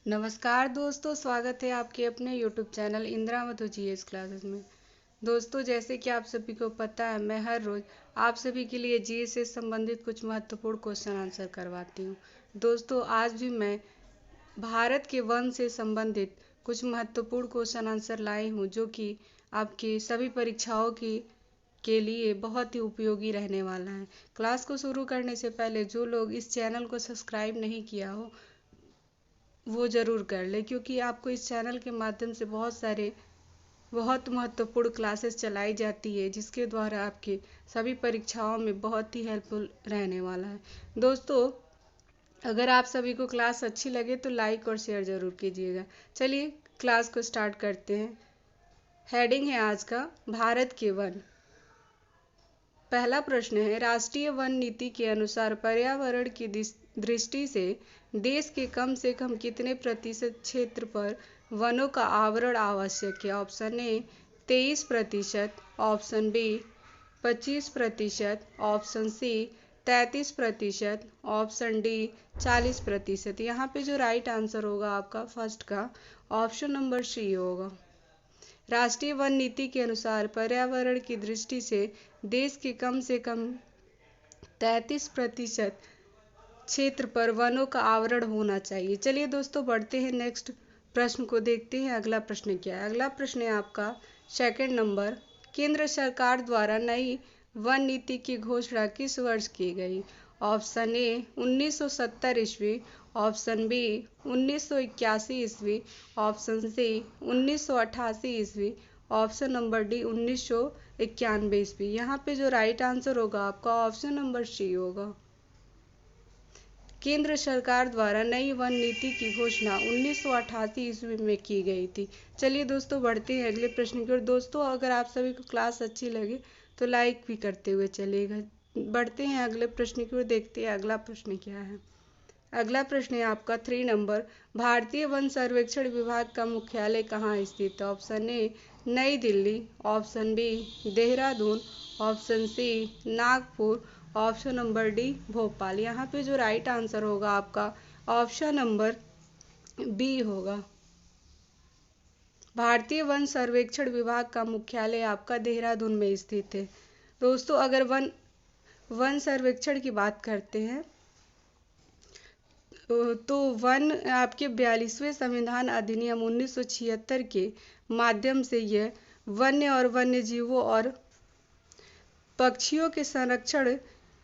नमस्कार दोस्तों, स्वागत है आपके अपने YouTube चैनल इंदिरा मधु जीएस क्लासेस में। दोस्तों, जैसे कि आप सभी को पता है, मैं हर रोज आप सभी के लिए जीएस से संबंधित कुछ महत्वपूर्ण क्वेश्चन आंसर करवाती हूँ। दोस्तों, आज भी मैं भारत के वन से संबंधित कुछ महत्वपूर्ण क्वेश्चन आंसर लाई हूँ, जो कि आपकी सभी परीक्षाओं की के लिए बहुत ही उपयोगी रहने वाला है। क्लास को शुरू करने से पहले जो लोग इस चैनल को सब्सक्राइब नहीं किया हो, वो ज़रूर कर ले, क्योंकि आपको इस चैनल के माध्यम से बहुत महत्वपूर्ण क्लासेस चलाई जाती है, जिसके द्वारा आपकी सभी परीक्षाओं में बहुत ही हेल्पफुल रहने वाला है। दोस्तों, अगर आप सभी को क्लास अच्छी लगे तो लाइक और शेयर ज़रूर कीजिएगा। चलिए क्लास को स्टार्ट करते हैं। हेडिंग है आज का, भारत के वन। पहला प्रश्न है, राष्ट्रीय वन नीति के अनुसार पर्यावरण की दृष्टि से देश के कम से कम कितने प्रतिशत क्षेत्र पर वनों का आवरण आवश्यक है? Option A 23%, option B 25%, option C 33%, option D 40%। यहाँ पे जो राइट आंसर होगा आपका फर्स्ट का ऑप्शन नंबर सी होगा। राष्ट्रीय वन नीति के अनुसार पर्यावरण की दृष्टि से देश के कम से कम 33% क्षेत्र पर वनों का आवरण होना चाहिए। चलिए दोस्तों, बढ़ते हैं नेक्स्ट प्रश्न को देखते हैं। अगला प्रश्न क्या है? अगला प्रश्न है आपका सेकंड नंबर, केंद्र सरकार द्वारा नई वन नीति की घोषणा किस वर्ष की गई? ऑप्शन ए 1970 ईस्वी, ऑप्शन बी 1981 ईस्वी, ऑप्शन सी 1988 ईस्वी, ऑप्शन नंबर डी 1991 ईस्वी। यहाँ पे जो राइट आंसर होगा आपका ऑप्शन नंबर सी होगा। केंद्र सरकार द्वारा नई वन नीति की घोषणा 1988 ईस्वी में की गई थी। चलिए दोस्तों, बढ़ते हैं अगले प्रश्न की ओर। दोस्तों, अगर आप सभी को क्लास अच्छी लगे तो लाइक भी करते हुए चलिएगा। बढ़ते हैं अगले प्रश्न की ओर, देखते हैं अगला प्रश्न क्या है। अगला प्रश्न है आपका 3 नंबर, भारतीय वन सर्वेक्षण विभाग का मुख्यालय कहाँ स्थित है? Option A New Delhi, option B Dehradun, option C Nagpur, option number D Bhopal. यहाँ पे जो राइट आंसर होगा आपका ऑप्शन नंबर बी होगा। भारतीय वन सर्वेक्षण विभाग का मुख्यालय आपका देहरादून में स्थित है। दोस्तों, अगर वन सर्वेक्षण की बात करते हैं तो वन आपके 42वें संविधान अधिनियम 1976 के माध्यम से यह वन्य और वन्य जीवों और पक्षियों के संरक्षण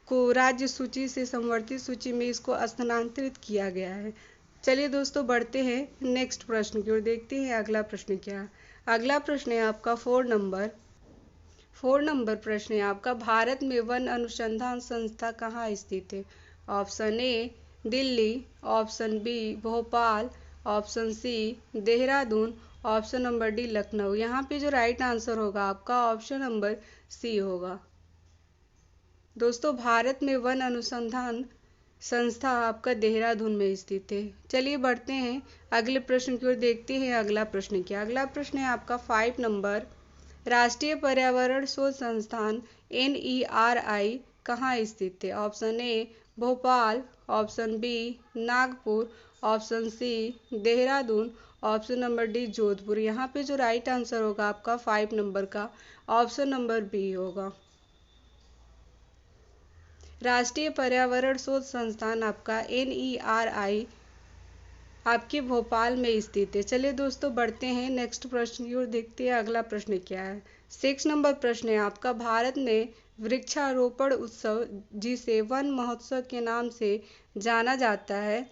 को राज्य सूची से संवर्धित सूची में इसको स्थानांतरित किया गया है। चलिए दोस्तों, बढ़ते हैं नेक्स्ट प्रश्न की ओर, देखते हैं अगला प्रश्न क्या है। अगला प्रश्न है आपका 4 नंबर प्रश्न है आपका, भारत में वन अनुसंधान संस्था कहाँ स्थित है? Option A Delhi, option B Bhopal, option C Dehradun, option number D Lucknow. यहाँ पे जो राइट आंसर होगा आपका ऑप्शन नंबर सी होगा। दोस्तों, भारत में वन अनुसंधान संस्था आपका देहरादून में स्थित है। चलिए बढ़ते हैं अगले प्रश्न की ओर, देखते हैं अगला प्रश्न क्या। अगला प्रश्न है आपका 5 नंबर, राष्ट्रीय पर्यावरण शोध संस्थान NERI कहाँ स्थित है? Option A Bhopal, option B Nagpur, option C Dehradun, option number D Jodhpur. यहाँ पे जो राइट आंसर होगा आपका 5 नंबर का ऑप्शन नंबर बी होगा। राष्ट्रीय पर्यावरण शोध संस्थान आपका NERI आपके भोपाल में स्थित है। चलिए दोस्तों, बढ़ते हैं नेक्स्ट प्रश्न की ओर, देखते हैं अगला प्रश्न क्या है। 6 नंबर प्रश्न है आपका, भारत में वृक्षारोपण उत्सव जिसे वन महोत्सव के नाम से जाना जाता है,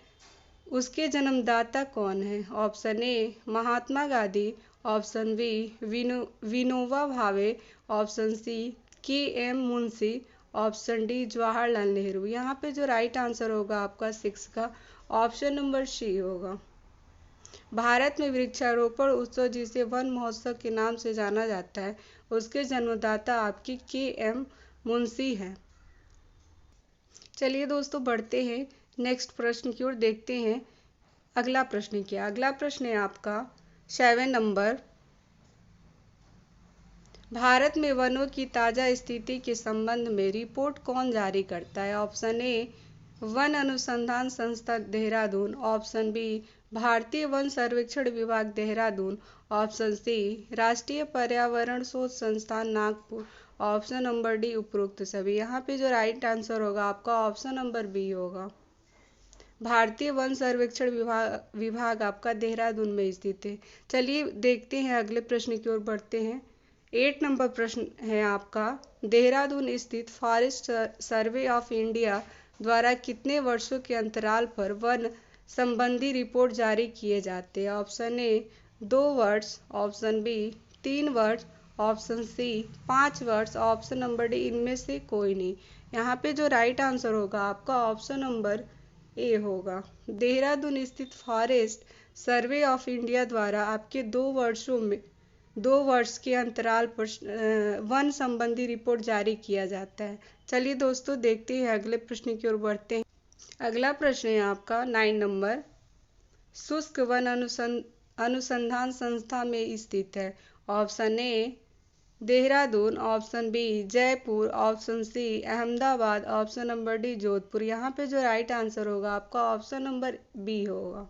उसके जन्मदाता कौन है? Option A Mahatma Gandhi, option B Vinoba Bhave, option C KM Munshi, option D Jawaharlal Nehru. यहाँ पे जो राइट आंसर होगा आपका 6 का ऑप्शन नंबर सी होगा। भारत में वृक्षारोपण उत्सव जिसे वन महोत्सव के नाम से जाना जाता है, उसके जन्मदाता आपकी KM मुंशी हैं। चलिए दोस्तों, बढ़ते हैं नेक्स्ट प्रश्न की ओर, देखते हैं अगला प्रश्न क्या। अगला प्रश्न है आपका 7 नंबर, भारत में वनों की ताज़ा स्थिति के संबंध में रिपोर्ट कौन जारी करता है? ऑप्शन ए वन अनुसंधान संस्था देहरादून, ऑप्शन बी भारतीय वन सर्वेक्षण विभाग देहरादून। ऑप्शन सी राष्ट्रीय पर्यावरण शोध संस्थान नागपुर। ऑप्शन नंबर डी उपरोक्त सभी। यहाँ पे जो राइट आंसर होगा आपका ऑप्शन नंबर बी होगा। भारतीय वन सर्वेक्षण विभाग आपका देहरादून में स्थित है। चलिए देखते हैं अगले प्रश्न की ओर बढ़ते हैं। 8 नंबर प्रश्न है आपका, देहरादून स्थित फॉरेस्ट सर्वे ऑफ इंडिया द्वारा कितने वर्षों के अंतराल पर वन संबंधी रिपोर्ट जारी किए जाते हैं? ऑप्शन ए 2 वर्ष, ऑप्शन बी 3 वर्ष, ऑप्शन सी 5 वर्ष, ऑप्शन नंबर डी इनमें से कोई नहीं। यहाँ पे जो राइट आंसर होगा आपका ऑप्शन नंबर ए होगा। देहरादून स्थित फॉरेस्ट सर्वे ऑफ इंडिया द्वारा आपके 2 वर्ष के अंतराल पर वन संबंधी रिपोर्ट जारी किया जाता है। चलिए दोस्तों देखते हैं अगले प्रश्न की ओर बढ़ते हैं। अगला प्रश्न है आपका 9 नंबर, शुष्क वन अनुसंधान संस्था में स्थित है? Option A Dehradun, option B Jaipur, option C Ahmedabad, option number D Jodhpur. यहाँ पे जो राइट आंसर होगा आपका ऑप्शन नंबर बी होगा।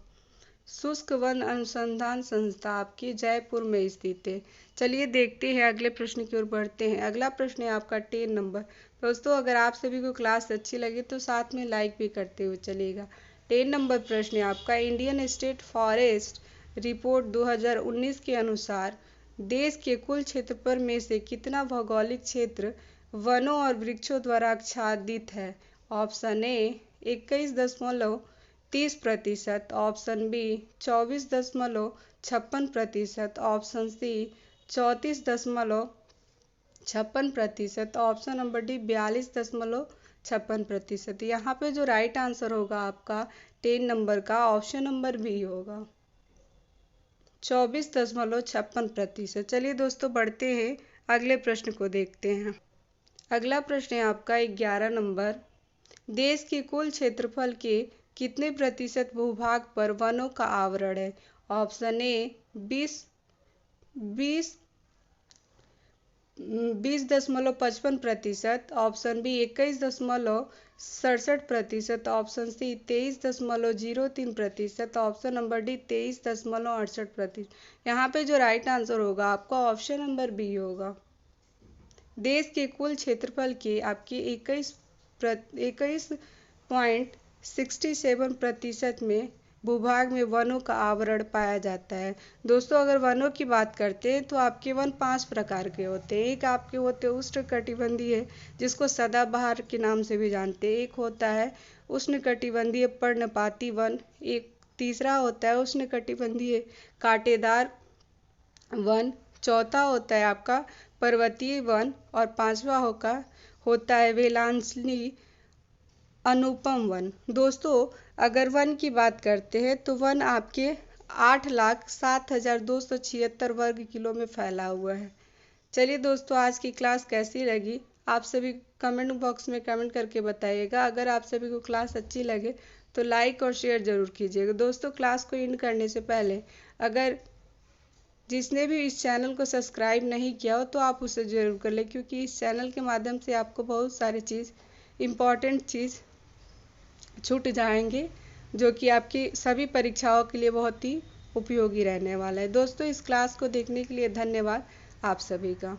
शुष्क वन अनुसंधान संस्था आपकी जयपुर में स्थित है। चलिए देखते हैं अगले प्रश्न की ओर बढ़ते हैं। अगला प्रश्न है आपका 10 नंबर। दोस्तों अगर आप सभी को क्लास अच्छी लगे तो साथ में लाइक भी करते हुए चलिएगा। 10 नंबर प्रश्न है आपका, इंडियन स्टेट फॉरेस्ट रिपोर्ट 2019 के अनुसार देश के कुल क्षेत्रफल में से कितना भौगोलिक क्षेत्र वनों और वृक्षों द्वारा आच्छादित है? Option A 21.30%, option B 24.56%, option C 34.56%, option number D 42.56%। यहाँ पे जो राइट आंसर होगा आपका 10 नंबर का ऑप्शन नंबर बी होगा, 24.56%। चलिए दोस्तों बढ़ते हैं अगले प्रश्न को देखते हैं। अगला प्रश्न है आपका 11 नंबर, देश के कुल क्षेत्रफल के कितने प्रतिशत भूभाग पर वनों का आवरण है? Option A 20.55%, option B 21.67%, option C 23.03%, option number D 23.68%। यहाँ पे जो राइट आंसर होगा आपका ऑप्शन नंबर बी होगा। देश के कुल क्षेत्रफल के आपके 21.67% में भूभाग में वनों का आवरण पाया जाता है। दोस्तों अगर वनों की बात करते हैं तो आपके वन 5 प्रकार के होते हैं। एक आपके होते हैं उष्णकटिबंधीय, जिसको सदाबहार के नाम से भी जानते हैं। एक होता है उष्णकटिबंधीय पर्णपाती वन, एक तीसरा होता है उष्णकटिबंधीय कांटेदार वन, चौथा होता है आपका पर्वतीय वन और पांचवा होता है वेलांचली अनुपम वन। दोस्तों अगर वन की बात करते हैं तो वन आपके 8,07,276 वर्ग किलो में फैला हुआ है। चलिए दोस्तों आज की क्लास कैसी लगी आप सभी कमेंट बॉक्स में कमेंट करके बताइएगा। अगर आप सभी को क्लास अच्छी लगे तो लाइक और शेयर जरूर कीजिएगा। दोस्तों क्लास को एंड करने से पहले अगर जिसने भी इस चैनल को सब्सक्राइब नहीं किया हो तो आप उसे जरूर कर लें, क्योंकि इस चैनल के माध्यम से आपको बहुत सारी इम्पॉर्टेंट चीज़ छूट जाएंगे जो कि आपकी सभी परीक्षाओं के लिए बहुत ही उपयोगी रहने वाला है। दोस्तों इस क्लास को देखने के लिए धन्यवाद आप सभी का।